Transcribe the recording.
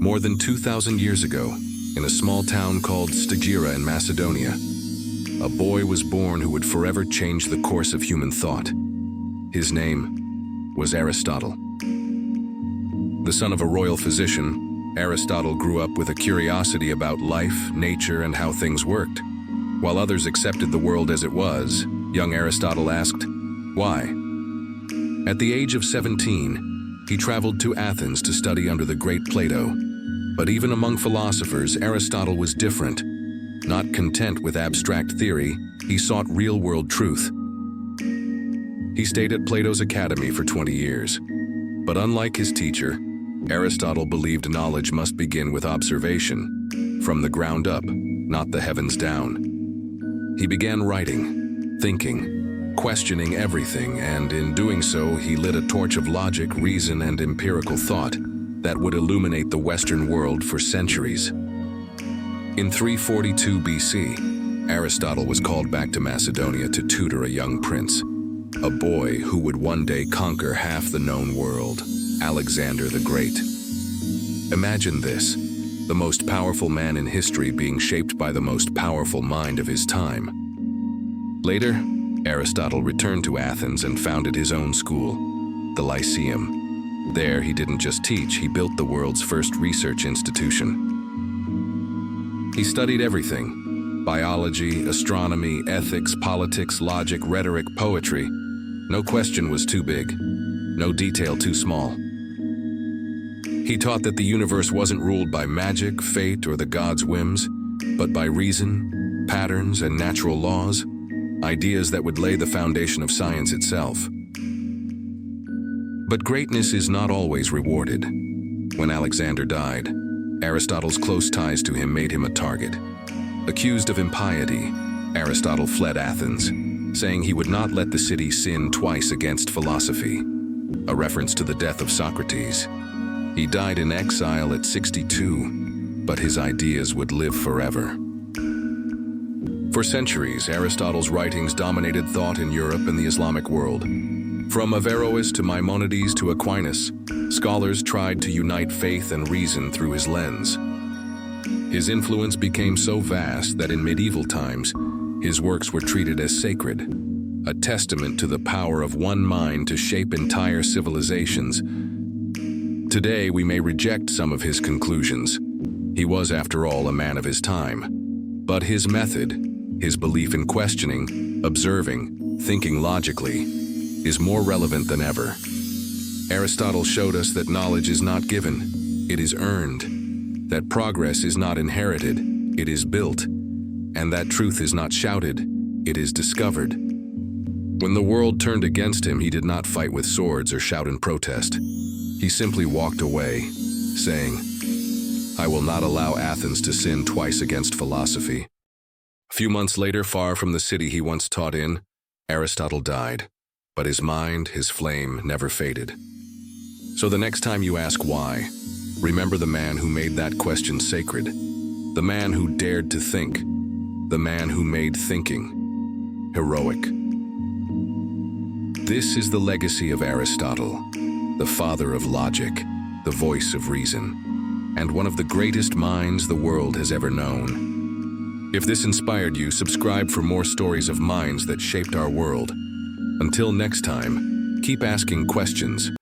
More than 2,000 years ago, in a small town called Stagira in Macedonia, a boy was born who would forever change the course of human thought. His name was Aristotle. The son of a royal physician, Aristotle grew up with a curiosity about life, nature, and how things worked. While others accepted the world as it was, young Aristotle asked, why? At the age of 17, he traveled to Athens to study under the great Plato. But even among philosophers, Aristotle was different. Not content with abstract theory, he sought real-world truth. He stayed at Plato's academy for 20 years. But unlike his teacher, Aristotle believed knowledge must begin with observation, from the ground up, not the heavens down. He began writing, thinking, questioning everything, and in doing so, he lit a torch of logic, reason, and empirical thought that would illuminate the Western world for centuries. In 342 BC, Aristotle was called back to Macedonia to tutor a young prince, a boy who would one day conquer half the known world, Alexander the Great. Imagine this, the most powerful man in history being shaped by the most powerful mind of his time. Later, Aristotle returned to Athens and founded his own school, the Lyceum. There, he didn't just teach, he built the world's first research institution. He studied everything: biology, astronomy, ethics, politics, logic, rhetoric, poetry. No question was too big, no detail too small. He taught that the universe wasn't ruled by magic, fate, or the gods' whims, but by reason, patterns, and natural laws, ideas that would lay the foundation of science itself. But greatness is not always rewarded. When Alexander died, Aristotle's close ties to him made him a target. Accused of impiety, Aristotle fled Athens, saying he would not let the city sin twice against philosophy, a reference to the death of Socrates. He died in exile at 62, but his ideas would live forever. For centuries, Aristotle's writings dominated thought in Europe and the Islamic world. From Averroes to Maimonides to Aquinas, scholars tried to unite faith and reason through his lens. His influence became so vast that in medieval times, his works were treated as sacred, a testament to the power of one mind to shape entire civilizations. Today, we may reject some of his conclusions. He was, after all, a man of his time. But his method, his belief in questioning, observing, thinking logically, is more relevant than ever. Aristotle showed us that knowledge is not given, it is earned, that progress is not inherited, it is built, and that truth is not shouted, it is discovered. When the world turned against him, he did not fight with swords or shout in protest. He simply walked away, saying, "I will not allow Athens to sin twice against philosophy." A few months later, far from the city he once taught in, Aristotle died. But his mind, his flame, never faded. So the next time you ask why, remember the man who made that question sacred, the man who dared to think, the man who made thinking heroic. This is the legacy of Aristotle, the father of logic, the voice of reason, and one of the greatest minds the world has ever known. If this inspired you, subscribe for more stories of minds that shaped our world. Until next time, keep asking questions.